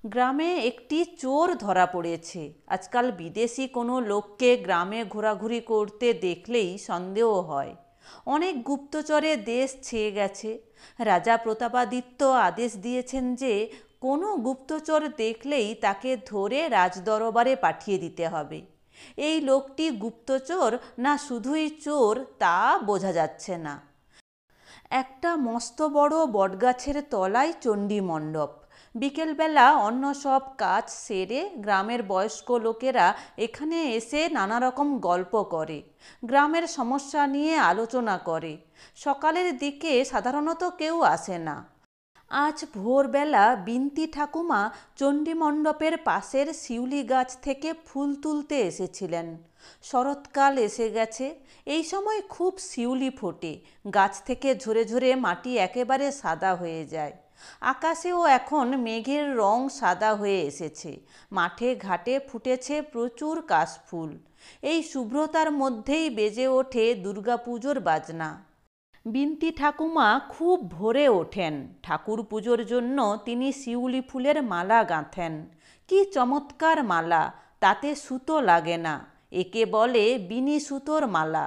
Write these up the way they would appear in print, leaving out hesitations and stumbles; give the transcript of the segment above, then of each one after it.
গ্রামে একটি চোর ধরা পড়েছে। আজকাল বিদেশি কোনো লোককে গ্রামে ঘোরাঘুরি করতে দেখলেই সন্দেহ হয়। অনেক গুপ্তচরে দেশ ছেয়ে গেছে। রাজা প্রতাপাদিত্য আদেশ দিয়েছেন যে কোনো গুপ্তচর দেখলেই তাকে ধরে রাজদরবারে পাঠিয়ে দিতে হবে। এই লোকটি গুপ্তচর না শুধুই চোর তা বোঝা যাচ্ছে না। একটা মস্ত বড় বটগাছের তলায় চণ্ডী মণ্ডপ। বিকেলবেলা অন্য সব কাজ সেরে গ্রামের বয়স্ক লোকেরা এখানে এসে নানা রকম গল্প করে, গ্রামের সমস্যা নিয়ে আলোচনা করে। সকালের দিকে সাধারণত কেউ আসে না। আজ ভোরবেলা বিন্তি ঠাকুমা চণ্ডী মণ্ডপের পাশের শিউলি গাছ থেকে ফুল তুলতে এসেছিলেন। শরৎকাল এসে গেছে, এই সময় খুব শিউলি ফোটে, গাছ থেকে ঝরে ঝরে মাটি একেবারে সাদা হয়ে যায়। আকাশেও এখন মেঘের রং সাদা হয়ে এসেছে। মাঠে ঘাটে ফুটেছে প্রচুর কাশফুল। এই শুভ্রতার মধ্যেই বেজে ওঠে দুর্গাপুজোর বাজনা। বিন্তি ঠাকুমা খুব ভোরে ওঠেন। ঠাকুর পুজোর জন্য তিনি শিউলি ফুলের মালা গাঁথেন। কি চমৎকার মালা, তাতে সুতো লাগে না, একে বলে বিনি সুতোর মালা।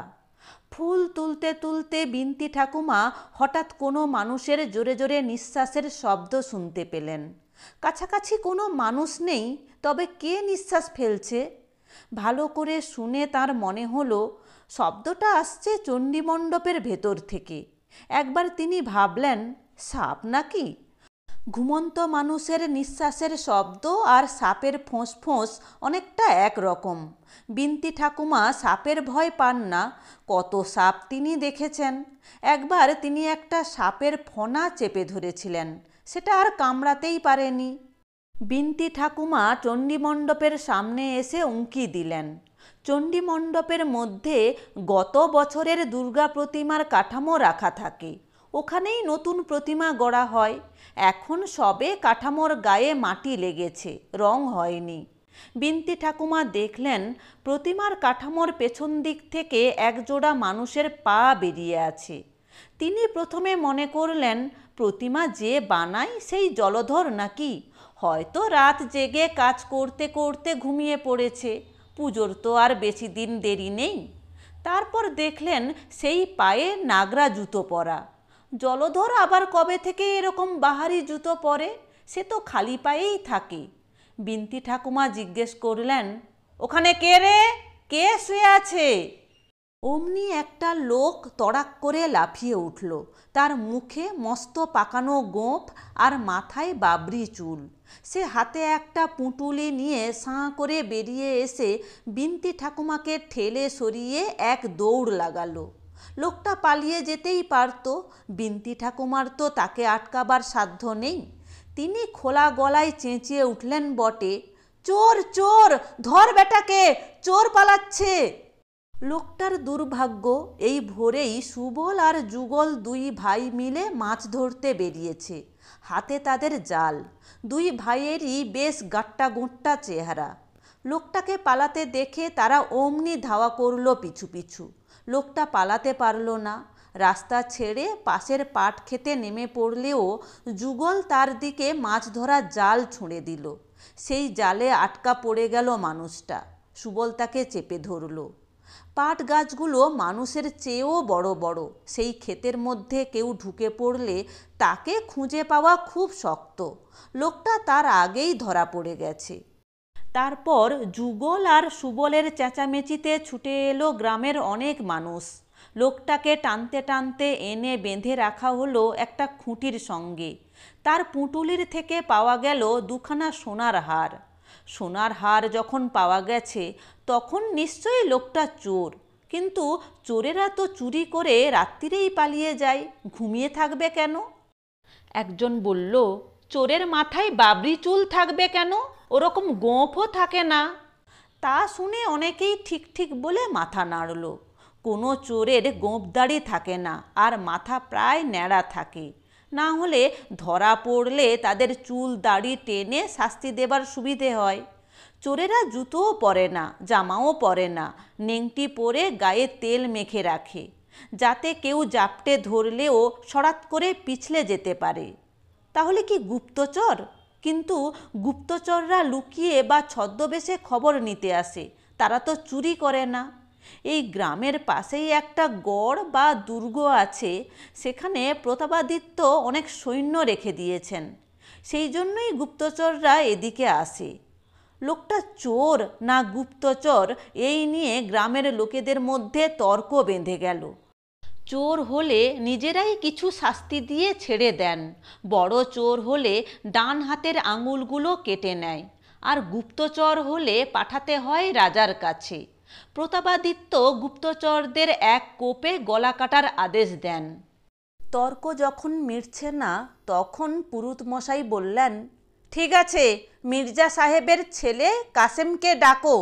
ফুল তুলতে তুলতে বিন্তি ঠাকুমা হঠাৎ কোনো মানুষের জোরে জোরে নিঃশ্বাসের শব্দ শুনতে পেলেন। কাছাকাছি কোনো মানুষ নেই, তবে কে নিঃশ্বাস ফেলছে? ভালো করে শুনে তার মনে হলো শব্দটা আসছে চণ্ডীমণ্ডপের ভেতর থেকে। একবার তিনি ভাবলেন, সাপ নাকি? ঘুমন্ত মানুষের নিঃশ্বাসের শব্দ আর সাপের ফোঁস অনেকটা একরকম। বিন্তি ঠাকুমা সাপের ভয় পান না, কত সাপ তিনি দেখেছেন। একবার তিনি একটা সাপের ফণা চেপে ধরেছিলেন, সেটা আর কামড়াতেই পারেনি। বিন্তি ঠাকুমা চণ্ডীমণ্ডপের সামনে এসে উঁকি দিলেন। চণ্ডীমণ্ডপের মধ্যে গত বছরের দুর্গা প্রতিমার কাঠামো রাখা থাকে, ওখানেই নতুন প্রতিমা গড়া হয়। এখন সবে কাঠামোর গায়ে মাটি লেগেছে, রং হয়নি। বিন্তি ঠাকুমা দেখলেন প্রতিমার কাঠামোর পেছন দিক থেকে একজোড়া মানুষের পা বেরিয়ে আছে। তিনি প্রথমে মনে করলেন প্রতিমা যে বানায় সেই জলধর নাকি, হয়তো রাত জেগে কাজ করতে করতে ঘুমিয়ে পড়েছে, পুজোর তো আর বেশি দিন দেরি নেই। তারপর দেখলেন সেই পায়ে নাগরা জুতো পরা। জলধর আবার কবে থেকে এরকম বাহারি জুতো পরে? সে তো খালি পায়েই থাকে। বিন্তি ঠাকুমা জিজ্ঞেস করলেন, ওখানে কে রে? কে শুয়ে আছে? অমনি একটা লোক তড়াক করে লাফিয়ে উঠল। তার মুখে মস্ত পাকানো গোঁফ আর মাথায় বাবরি চুল। সে হাতে একটা পুঁটুলি নিয়ে সাঁ করে বেরিয়ে এসে বিন্তি ঠাকুমাকে ঠেলে সরিয়ে এক দৌড় লাগালো। লোকটা পালিয়ে যেতেই পারত, বিন্তি ঠাকুমার তো তাকে আটকাবার সাধ্য নেই। তিনি খোলা গলায় চেঁচিয়ে উঠলেন বটে, চোর চোর, ধর বেটাকে, চোর পালাচ্ছে। লোকটার দুর্ভাগ্য, এই ভোরেই সুবল আর যুগল দুই ভাই মিলে মাছ ধরতে বেরিয়েছে। হাতে তাদের জাল। দুই ভাইয়েরই বেশ গাট্টা চেহারা। লোকটাকে পালাতে দেখে তারা অমনি ধাওয়া করল পিছু পিছু। লোকটা পালাতে পারল না, রাস্তা ছেড়ে পাশের পাট খেতে নেমে পড়লেও যুগল তার দিকে মাছ ধরার জাল ছুঁড়ে দিল। সেই জালে আটকা পড়ে গেল মানুষটা। সুবল তাকে চেপে ধরল। পাট গাছগুলো মানুষের চেয়েও বড় বড়। সেই ক্ষেতের মধ্যে কেউ ঢুকে পড়লে তাকে খুঁজে পাওয়া খুব শক্ত। লোকটা তার আগেই ধরা পড়ে গেছে। তারপর যুগল আর সুবলের চেঁচামেচিতে ছুটে এলো গ্রামের অনেক মানুষ। লোকটাকে টানতে টানতে এনে বেঁধে রাখা হলো একটা খুঁটির সঙ্গে। তার পুঁটুলির থেকে পাওয়া গেল দুখানা সোনার হার। সোনার হার যখন পাওয়া গেছে তখন নিশ্চয়ই লোকটা চোর। কিন্তু চোরেরা তো চুরি করে রাত্রিরেই পালিয়ে যায়, ঘুমিয়ে থাকবে কেন? একজন বলল, চোরের মাথায় বাবরি চুল থাকবে কেন? ওরকম গোঁফও থাকে না। তা শুনে অনেকেই ঠিক ঠিক বলে মাথা নাড়ল। কোনো চোরের গোঁফ দাড়ি থাকে না, আর মাথা প্রায় ন্যাড়া থাকে। না হলে ধরা পড়লে তাদের চুল দাড়ি টেনে শাস্তি দেবার সুবিধে হয়। চোরেরা জুতোও পরে না, জামাও পরে না, নেংটি পরে গায়ে তেল মেখে রাখে, যাতে কেউ জাপটে ধরলেও সরাত করে পিছলে যেতে পারে। তাহলে কি গুপ্তচর? কিন্তু গুপ্তচররা লুকিয়ে বা ছদ্মবেশে খবর নিতে আসে, তারা তো চুরি করে না। এই গ্রামের পাশেই একটা গড় বা দুর্গ আছে, সেখানে প্রতাপাদিত্য অনেক সৈন্য রেখে দিয়েছেন, সেই জন্যই গুপ্তচররা এদিকে আসে। লোকটা চোর না গুপ্তচর এই নিয়ে গ্রামের লোকেদের মধ্যে তর্ক বেঁধে গেল। চোর হলে নিজেরাই কিছু শাস্তি দিয়ে ছেড়ে দেন, বড় চোর হলে ডান হাতের আঙুলগুলো কেটে নেয়, আর গুপ্তচর হলে পাঠাতে হয় রাজার কাছে। প্রতাপাদিত্য গুপ্তচরদের এক কোপে গলা কাটার আদেশ দেন। তর্ক যখন মিটছে না, তখন পুরুতমশাই বললেন, ঠিক আছে, মির্জা সাহেবের ছেলে কাসেমকে ডাকো।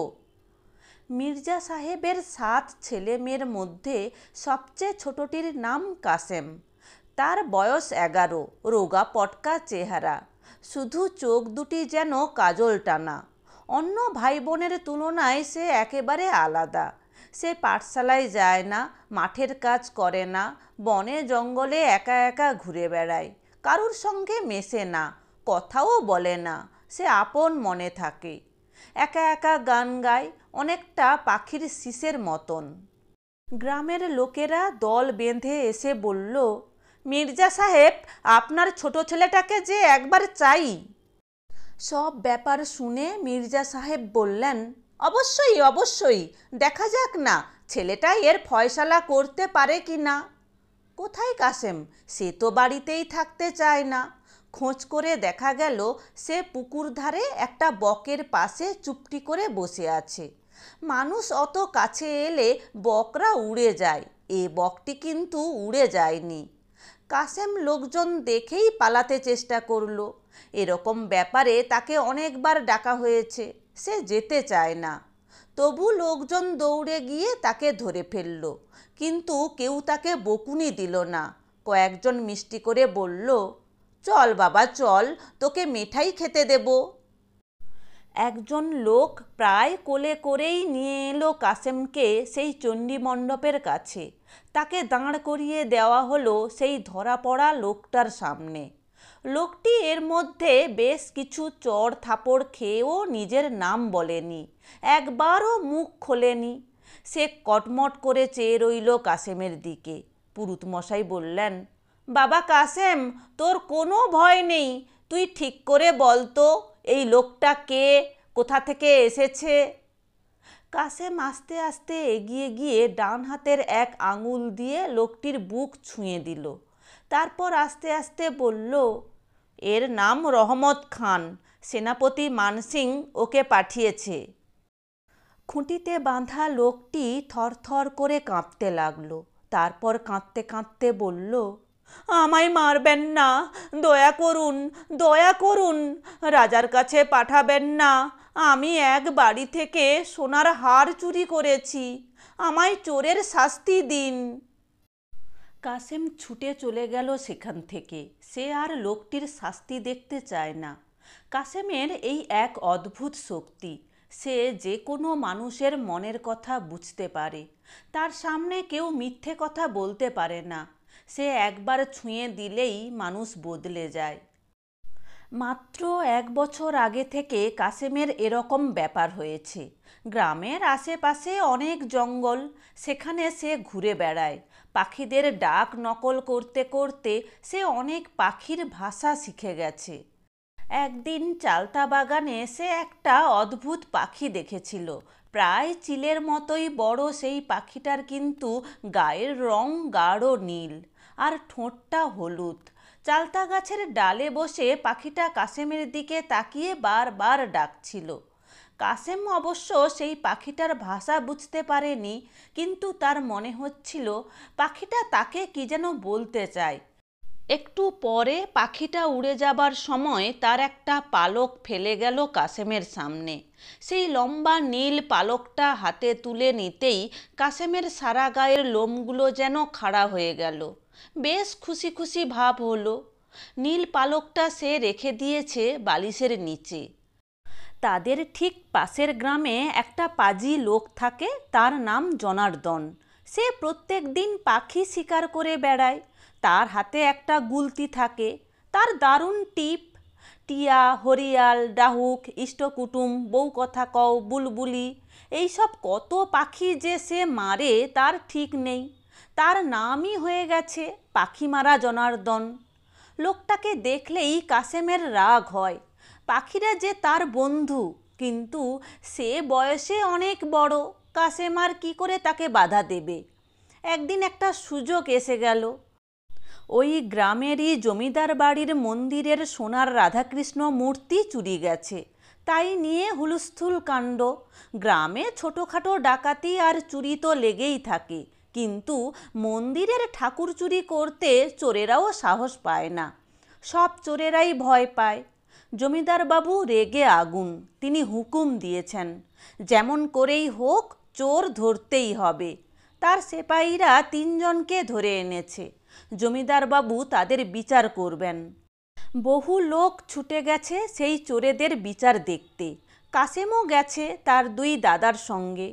মির্জা সাহেবের 7 ছেলে মেয়ের মধ্যে সবচেয়ে ছোটটির নাম কাসেম। তার বয়স 11, রোগা পটকা চেহারা, শুধু চোখ দুটি যেন কাজল টানা। অন্য ভাই বোনের তুলনায় সে একেবারে আলাদা। সে পাঠশালায় যায় না, মাঠের কাজ করে না, বনে জঙ্গলে একা একা ঘুরে বেড়ায়, কারুর সঙ্গে মেশে না, কথাও বলে না, সে আপন মনে থাকে। একা একা গান গায়, অনেকটা পাখির শিসের মতন। গ্রামের লোকেরা দল বেঁধে এসে বলল, মির্জা সাহেব, আপনার ছোট ছেলেটাকে যে একবার চাই। সব ব্যাপার শুনে মির্জা সাহেব বললেন, অবশ্যই অবশ্যই, দেখা যাক না ছেলেটা এর ফয়সালা করতে পারে কি না। কোথায় কাসেম? সে তো বাড়িতেই থাকতে চায় না। খোঁজ করে দেখা গেল সে পুকুর ধারে একটা বকের পাশে চুপটি করে বসে আছে। মানুষ অত কাছে এলে বকরা উড়ে যায়, এ বকটি কিন্তু উড়ে যায়নি। কাসেম লোকজন দেখেই পালাতে চেষ্টা করলো। এরকম ব্যাপারে তাকে অনেকবার ডাকা হয়েছে, সে যেতে চায় না। তবু লোকজন দৌড়ে গিয়ে তাকে ধরে ফেলল, কিন্তু কেউ তাকে বকুনি দিল না। কয়েকজন মিষ্টি করে বলল, চল বাবা চল, তোকে মিঠাই খেতে দেব। একজন লোক প্রায় কোলে করেই নিয়ে এলো কাসেমকে সেই চণ্ডী মণ্ডপের কাছে। তাকে দাঁড় করিয়ে দেওয়া হলো সেই ধরা পড়া লোকটার সামনে। লোকটি এর মধ্যে বেশ কিছু চড় থাপড় খেয়েও নিজের নাম বলেনি, একবারও মুখ খোলেনি। সে কটমট করে চেয়ে রইল কাসেমের দিকে। পুরুতমশাই বললেন, বাবা কাসেম, তোর কোনো ভয় নেই, তুই ঠিক করে বল তো এই লোকটা কে, কোথা থেকে এসেছে। কাসেম আস্তে আস্তে এগিয়ে গিয়ে ডান হাতের এক আঙুল দিয়ে লোকটির বুক ছুঁয়ে দিল। তারপর আস্তে আস্তে বলল, এর নাম রহমত খান, সেনাপতি মানসিং ওকে পাঠিয়েছে। খুঁটিতে বাঁধা লোকটি থরথর করে কাঁপতে লাগলো। তারপর কাঁদতে কাঁদতে বলল, আমায় মারবেন না, দয়া করুন, দয়া করুন, রাজার কাছে পাঠাবেন না। আমি এক বাড়ি থেকে সোনার হার চুরি করেছি, আমায় চোরের শাস্তি দিন। কাসেম ছুটে চলে গেল সেখান থেকে। সে আর লোকটির শাস্তি দেখতে চায় না। কাসেমের এই এক অদ্ভুত শক্তি, সে যে কোনো মানুষের মনের কথা বুঝতে পারে। তার সামনে কেউ মিথ্যে কথা বলতে পারে না। সে একবার ছুঁয়ে দিলেই মানুষ বদলে যায়। মাত্র 1 বছর আগে থেকে কাসেমের এরকম ব্যাপার হয়েছে। গ্রামের আশেপাশে অনেক জঙ্গল, সেখানে সে ঘুরে বেড়ায়। পাখিদের ডাক নকল করতে করতে সে অনেক পাখির ভাষা শিখে গেছে। একদিন চালতা বাগানে সে একটা অদ্ভুত পাখি দেখেছিল। প্রায় চিলের মতোই বড় সেই পাখিটার কিন্তু গায়ের রং গাঢ় নীল আর ঠোঁটটা হলুদ। চালতা গাছের ডালে বসে পাখিটা কাসেমের দিকে তাকিয়ে বারবার ডাকছিল। কাসেম অবশ্য সেই পাখিটার ভাষা বুঝতে পারেনি, কিন্তু তার মনে হচ্ছিল পাখিটা তাকে কি যেন বলতে চায়। একটু পরে পাখিটা উড়ে যাবার সময় তার একটা পালক ফেলে গেল কাসেমের সামনে। সেই লম্বা নীল পালকটা হাতে তুলে নিতেই কাসেমের সারা গায়ের লোমগুলো যেন খাড়া হয়ে গেল। বেশ খুশি খুশি ভাব হলো। নীল পালকটা সে রেখে দিয়েছে বালিশের নিচে। তাদের ঠিক পাশের গ্রামে একটা পাজি লোক থাকে, তার নাম জনার্দন। সে প্রত্যেক দিন পাখি শিকার করে বেড়ায়। তার হাতে একটা গুলতি থাকে, তার দারুণ টিপ। টিয়া, হরিয়াল, ডাহুক, ইষ্টকুটুম, বউ কথা কও, বুলবুলি, এইসব কত পাখি যে সে মারে তার ঠিক নেই। তার নামই হয়ে গেছে পাখি মারা জনার্দন। লোকটাকে দেখলেই কাসেমের রাগ হয়। পাখিরা যে তার বন্ধু, কিন্তু সে বয়সে অনেক বড়, কাসেম আর কী করে তাকে বাধা দেবে। একদিন একটা সুযোগ এসে গেল। ওই গ্রামেরই জমিদার বাড়ির মন্দিরের সোনার রাধাকৃষ্ণ মূর্তি চুরি গেছে, তাই নিয়ে হুলস্থুল কাণ্ড। গ্রামে ছোটোখাটো ডাকাতি আর চুরি তো লেগেই থাকে, কিন্তু মন্দিরের ঠাকুর চুরি করতে চোরেরাও সাহস পায় না, সব চোরেরাই ভয় পায়। জমিদার বাবু রেগে আগুন। তিনি হুকুম দিয়েছেন, যেমন করেই হোক চোর ধরতেই হবে। তার সেপাহীরা ৩ জনকে ধরে এনেছে। জমিদার বাবু তাদের বিচার করবেন। বহু লোক ছুটে গেছে সেই চোরেদের বিচার দেখতে। কাসেমও গেছে তার 2 দাদার সঙ্গে।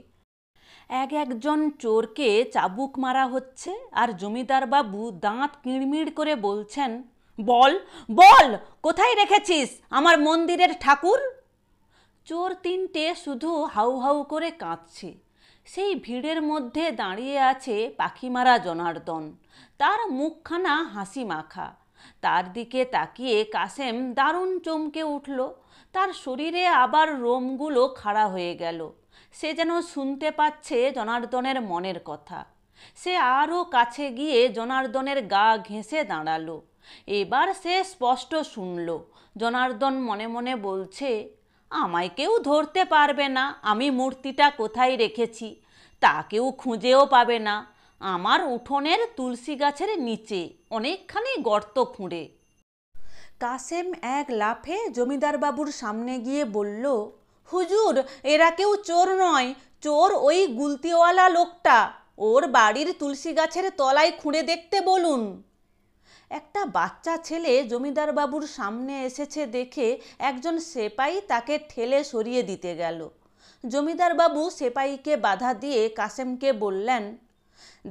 একজন চোরকে চাবুক মারা হচ্ছে, আর জমিদার বাবু দাঁত কিড়মিড় করে বলছেন, বল বল, কোথায় রেখেছিস আমার মন্দিরের ঠাকুর? চোর 3টে শুধু হাউ হাউ করে কাঁদছে। সেই ভিড়ের মধ্যে দাঁড়িয়ে আছে পাখিমারা জনার্দন। তার মুখখানা হাসি মাখা। তার দিকে তাকিয়ে কাসেম দারুণ চমকে উঠল। তার শরীরে আবার রোমগুলো খাড়া হয়ে গেল। সে যেন শুনতে পাচ্ছে জনার্দনের মনের কথা। সে আরও কাছে গিয়ে জনার্দনের গা ঘেঁষে দাঁড়ালো। এবার সে স্পষ্ট শুনল। জনার্দন মনে মনে বলছে, আমায় কেউ ধরতে পারবে না আমি মূর্তিটা কোথায় রেখেছি, তা কেউ খুঁজেও পাবে না। আমার উঠোনের তুলসী গাছের নিচে অনেকখানি গর্ত খুঁড়ে। কাসেম এক লাফে জমিদার বাবুর সামনে গিয়ে বলল, হুজুর, এরা কেউ চোর নয়, চোর ওই গুলতিওয়ালা লোকটা। ওর বাড়ির তুলসী গাছের তলায় খুঁড়ে দেখতে বলুন। একটা বাচ্চা ছেলে জমিদার বাবুর সামনে এসেছে দেখে একজন সেপাই তাকে ঠেলে সরিয়ে দিতে গেল। জমিদার বাবু সেপাইকে বাধা দিয়ে কাসেমকে বললেন,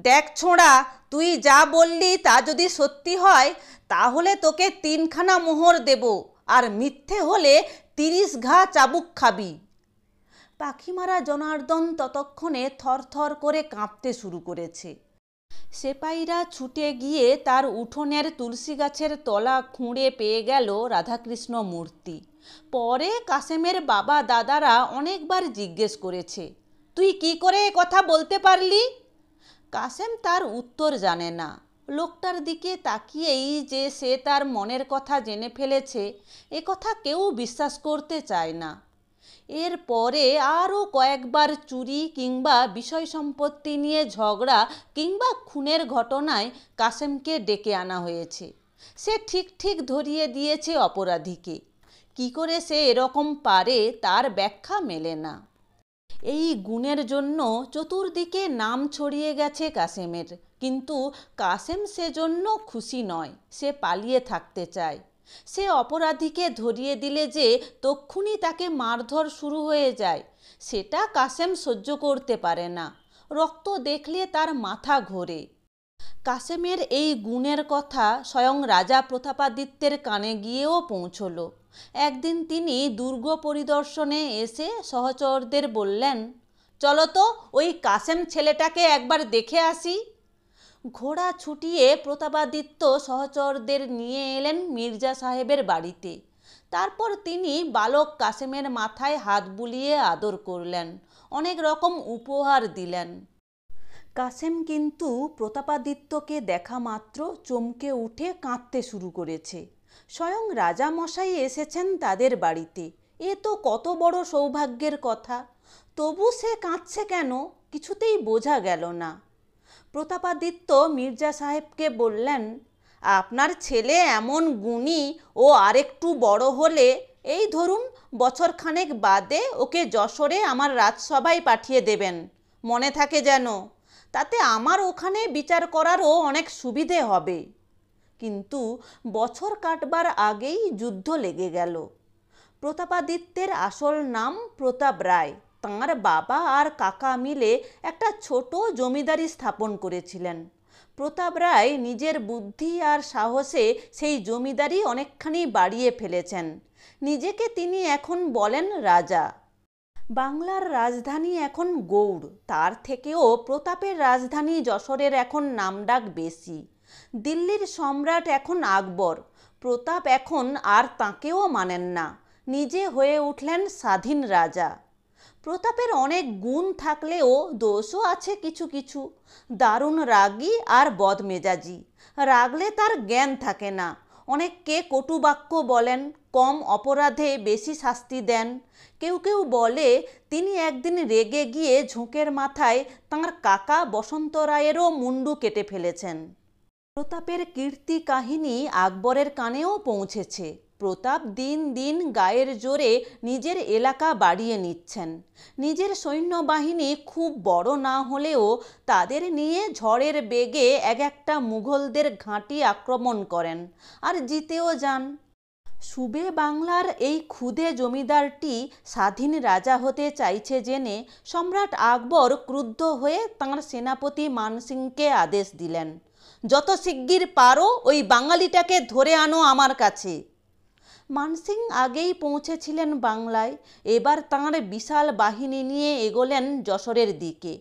দেখ ছোঁড়া, তুই যা বললি তা যদি সত্যি হয় তাহলে তোকে 3খানা মোহর দেব, আর মিথ্যে হলে 30 ঘা চাবুক খাবি। পাখিমারা জনার্দন ততক্ষণে থরথর করে কাঁপতে শুরু করেছে। সেপাইরা ছুটে গিয়ে তার উঠোনের তুলসী গাছের তলা খুঁড়ে পেয়ে গেল রাধাকৃষ্ণ মূর্তি। পরে কাসেমের বাবা দাদারা অনেকবার জিজ্ঞেস করেছে, তুই কি করে এ কথা বলতে পারলি? কাসেম তার উত্তর জানে না। লোকটার দিকে তাকিয়েই যে সে তার মনের কথা জেনে ফেলেছে, এ কথা কেউ বিশ্বাস করতে চায় না। এর পরে আরও কয়েকবার চুরি কিংবা বিষয় সম্পত্তি নিয়ে ঝগড়া কিংবা খুনের ঘটনায় কাসেমকে ডেকে আনা হয়েছে। সে ঠিক ঠিক ধরিয়ে দিয়েছে অপরাধীকে। কি করে সে এরকম পারে তার ব্যাখ্যা মেলে না। এই গুণের জন্য চতুর্দিকে নাম ছড়িয়ে গেছে কাসেমের, কিন্তু কাসেম সেজন্য খুশি নয়। সে পালিয়ে থাকতে চায়। সে অপরাধীকে ধরিয়ে দিলে যে তক্ষুনি তাকে মারধর শুরু হয়ে যায়, সেটা কাসেম সহ্য করতে পারে না। রক্ত দেখলে তার মাথা ঘোরে। কাসেমের এই গুণের কথা স্বয়ং রাজা প্রতাপাদিত্যের কানে গিয়েও পৌঁছল। একদিন তিনি দুর্গ পরিদর্শনে এসে সহচরদের বললেন, চলো তো ওই কাসেম ছেলেটাকে একবার দেখে আসি। ঘোড়া ছুটিয়ে প্রতাপাদিত্য সহচরদের নিয়ে এলেন মির্জা সাহেবের বাড়িতে। তারপর তিনি বালক কাসেমের মাথায় হাত বুলিয়ে আদর করলেন, অনেক রকম উপহার দিলেন। কাসেম কিন্তু প্রতাপাদিত্যকে দেখা মাত্র চমকে উঠে কাঁদতে শুরু করেছে। স্বয়ং রাজামশাই এসেছেন তাদের বাড়িতে, এ তো কত বড় সৌভাগ্যের কথা। তবু সে কাঁদছে কেন, কিছুতেই বোঝা গেল না। প্রতাপাদিত্য মির্জা সাহেবকে বললেন, আপনার ছেলে এমন গুণী, ও আরেকটু বড় হলে, এই ধরুন বছরখানেক বাদে ওকে যশোরে আমার রাজসভায় পাঠিয়ে দেবেন, মনে থাকে যেন। তাতে আমার ওখানে বিচার করারও অনেক সুবিধে হবে। কিন্তু বছর কাটবার আগেই যুদ্ধ লেগে গেল। প্রতাপাদিত্যের আসল নাম প্রতাপ রায়। তাঁর বাবা আর কাকা মিলে একটা ছোট জমিদারি স্থাপন করেছিলেন। প্রতাপ রায় নিজের বুদ্ধি আর সাহসে সেই জমিদারি অনেকখানি বাড়িয়ে ফেলেছেন। নিজেকে তিনি এখন বলেন রাজা। বাংলার রাজধানী এখন গৌড়, তার থেকেও প্রতাপের রাজধানী যশোরের এখন নামডাক বেশি। দিল্লির সম্রাট এখন আকবর, প্রতাপ এখন আর তাঁকেও মানেন না, নিজে হয়ে উঠলেন স্বাধীন রাজা। প্রতাপের অনেক গুণ থাকলেও দোষও আছে কিছু কিছু। দারুণ রাগী আর বদমেজাজি, রাগলে তার জ্ঞান থাকে না। অনেককে কটু বাক্য বলেন, কম অপরাধে বেশি শাস্তি দেন। কেউ কেউ বলে তিনি একদিন রেগে গিয়ে ঝোঁকের মাথায় তাঁর কাকা বসন্ত রায়েরও মুন্ডু কেটে ফেলেছেন। প্রতাপের কীর্তি কাহিনী আকবরের কানেও পৌঁছেছে। প্রতাপ দিন দিন গায়ের জোরে নিজের এলাকা বাড়িয়ে নিচ্ছেন। নিজের সৈন্যবাহিনী খুব বড় না হলেও তাদের নিয়ে ঝড়ের বেগে এক একটা মুঘলদের ঘাঁটি আক্রমণ করেন আর জিতেও যান। সুবে বাংলার এই ক্ষুদে জমিদারটি স্বাধীন রাজা হতে চাইছে জেনে সম্রাট আকবর ক্রুদ্ধ হয়ে তাঁর সেনাপতি মানসিংকে আদেশ দিলেন, যত শিগগির পারো ওই বাঙালিটাকে ধরে আনো আমার কাছে। মানসিং আগেই পৌঁছেছিলেন বাংলায়, এবার তাঁর বিশাল বাহিনী নিয়ে এগোলেন যশোরের দিকে।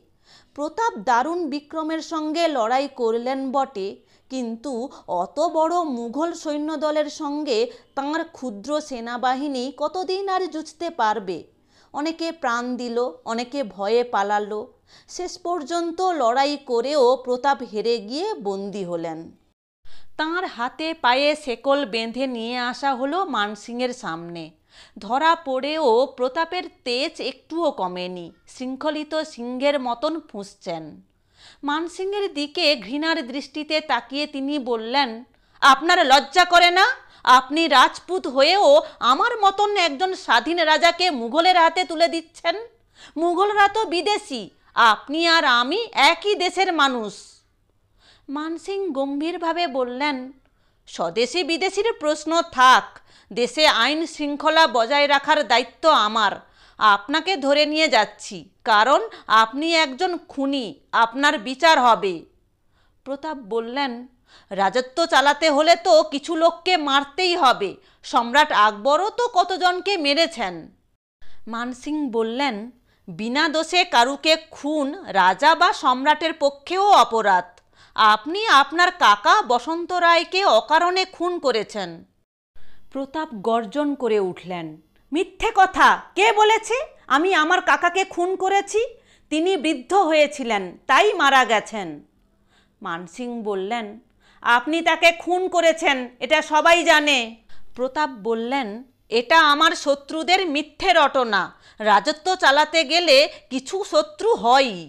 প্রতাপ দারুণ বিক্রমের সঙ্গে লড়াই করলেন বটে, কিন্তু অত বড় মুঘল সৈন্যদলের সঙ্গে তাঁর ক্ষুদ্র সেনাবাহিনী কতদিন আর যুঝতে পারবে? অনেকে প্রাণ দিল, অনেকে ভয়ে পালালো। শেষ পর্যন্ত লড়াই করেও প্রতাপ হেরে গিয়ে বন্দী হলেন। তাঁর হাতে পায়ে শেকল বেঁধে নিয়ে আসা হলো মানসিংয়ের সামনে। ধরা পড়েও প্রতাপের তেজ একটুও কমেনি, শৃঙ্খলিত সিংহের মতন ফুঁসছেন। মানসিংয়ের দিকে ঘৃণার দৃষ্টিতে তাকিয়ে তিনি বললেন, আপনার লজ্জা করে না? আপনি রাজপুত হয়েও আমার মতন একজন স্বাধীন রাজাকে মুঘলের হাতে তুলে দিচ্ছেন। মুঘলরা তো বিদেশি, আপনি আর আমি একই দেশের মানুষ। মানসিং গম্ভীরভাবে বললেন, স্বদেশি বিদেশির প্রশ্ন থাক, দেশে আইন শৃঙ্খলা বজায় রাখার দায়িত্ব আমার। আপনাকে ধরে নিয়ে যাচ্ছি, কারণ আপনি একজন খুনি, আপনার বিচার হবে। প্রতাপ বললেন, রাজত্ব চালাতে হলে তো কিছু লোককে মারতেই হবে, সম্রাট আকবরও তো কতজনকে মেরেছেন। মানসিং বললেন, বিনা দোষে কারুকে খুন রাজা বা সম্রাটের পক্ষেও অপরাধ। আপনি আপনার কাকা বসন্ত রায়কে অকারণে খুন করেছেন। প্রতাপ গর্জন করে উঠলেন, মিথ্যে কথা! কে বলেছে আমি আমার কাকাকে খুন করেছি? তিনি বৃদ্ধ হয়েছিলেন, তাই মারা গেছেন। মানসিং বললেন, আপনি তাকে খুন করেছেন, এটা সবাই জানে। প্রতাপ বললেন, এটা আমার শত্রুদের মিথ্যে রটনা। রাজত্ব চালাতে গেলে কিছু শত্রু হয়ই।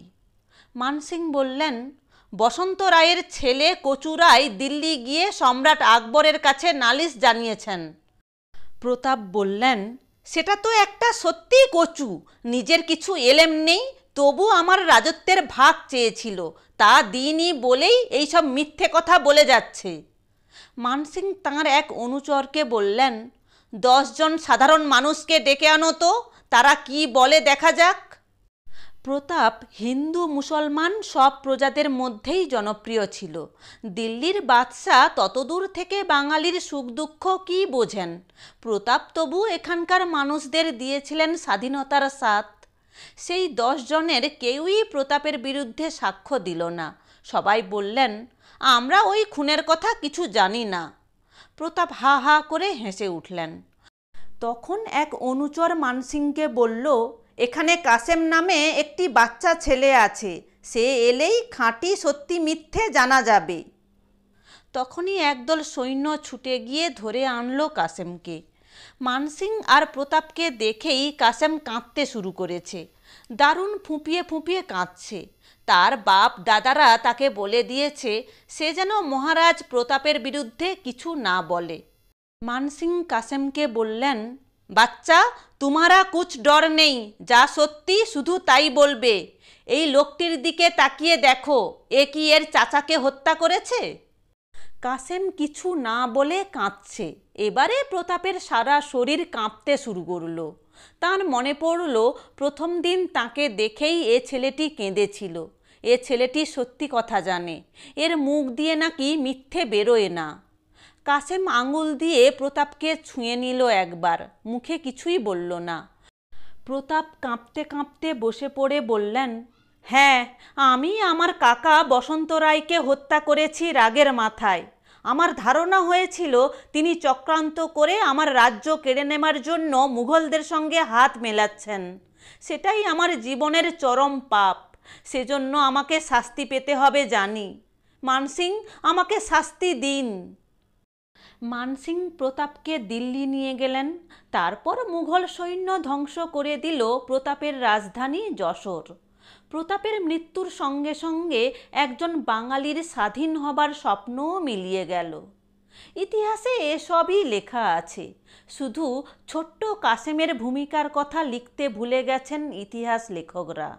মানসিং বললেন, বসন্ত রায়ের ছেলে কচু রায় দিল্লি গিয়ে সম্রাট আকবরের কাছে নালিশ জানিয়েছেন। প্রতাপ বললেন, সেটা তো একটা সত্যি কচু, নিজের কিছু এলেম নেই, তবু আমার রাজত্বের ভাগ চেয়েছিল, তা দিইনি বলেই এইসব মিথ্যে কথা বলে যাচ্ছে। মানসিং তাঁর এক অনুচরকে বললেন, 10 জন সাধারণ মানুষকে ডেকে আনো তো, তারা কি বলে দেখা যাক। প্রতাপ হিন্দু মুসলমান সব প্রজাদের মধ্যেই জনপ্রিয় ছিল। দিল্লির বাদশাহ ততদূর থেকে বাঙালির সুখ দুঃখ কী বোঝেন। প্রতাপ তবু এখানকার মানুষদের দিয়েছিলেন স্বাধীনতার স্বাদ। সেই 10 জনের কেউই প্রতাপের বিরুদ্ধে সাক্ষ্য দিল না। সবাই বললেন, আমরা ওই খুনের কথা কিছু জানি না। প্রতাপ হা হা করে হেসে উঠলেন। তখন এক অনুচর মানসিংকে বলল, এখানে কাসেম নামে একটি বাচ্চা ছেলে আছে, সে এলেই খাঁটি সত্যি মিথ্যে জানা যাবে। তখনই একদল সৈন্য ছুটে গিয়ে ধরে আনলো কাসেমকে। মানসিং আর প্রতাপকে দেখেই কাসেম কাঁদতে শুরু করেছে, দারুণ ফুঁপিয়ে ফুঁপিয়ে কাঁদছে। তার বাপ দাদারা তাকে বলে দিয়েছে সে যেন মহারাজ প্রতাপের বিরুদ্ধে কিছু না বলে। মানসিং কাসেমকে বললেন, বাচ্চা, তোমারা কুছ ডর নেই, যা সত্যি শুধু তাই বলবে। এই লোকটির দিকে তাকিয়ে দেখো, এ কি এর চাচাকে হত্যা করেছে? কাসেম কিছু না বলে কাঁদছে। এবারে প্রতাপের সারা শরীর কাঁপতে শুরু করলো। তার মনে পড়ল প্রথম দিন তাকে দেখেই এ ছেলেটি কেঁদেছিল। এ ছেলেটি সত্যি কথা জানে, এর মুখ দিয়ে নাকি মিথ্যে বেরোয় না। কাসেম আঙুল দিয়ে প্রতাপকে ছুঁয়ে নিল একবার, মুখে কিছুই বলল না। প্রতাপ কাঁপতে কাঁপতে বসে পড়ে বললেন, হ্যাঁ, আমি আমার কাকা বসন্ত রায়কে হত্যা করেছি রাগের মাথায়। আমার ধারণা হয়েছিল তিনি চক্রান্ত করে আমার রাজ্য কেড়ে নেবার জন্য মুঘলদের সঙ্গে হাত মেলাচ্ছেন। সেটাই আমার জীবনের চরম পাপ। সেজন্য আমাকে শাস্তি পেতে হবে জানি। মানসিং, আমাকে শাস্তি দিন। মানসিং প্রতাপকে দিল্লি নিয়ে গেলেন। তারপর মুঘল সৈন্য ধ্বংস করে দিল প্রতাপের রাজধানী যশোর। প্রতাপের মৃত্যুর সঙ্গে সঙ্গে একজন বাঙালির স্বাধীন হবার স্বপ্নও মিলিয়ে গেল। ইতিহাসে এসবই লেখা আছে, শুধু ছোট্ট কাসেমের ভূমিকার কথা লিখতে ভুলে গেছেন ইতিহাস লেখকরা।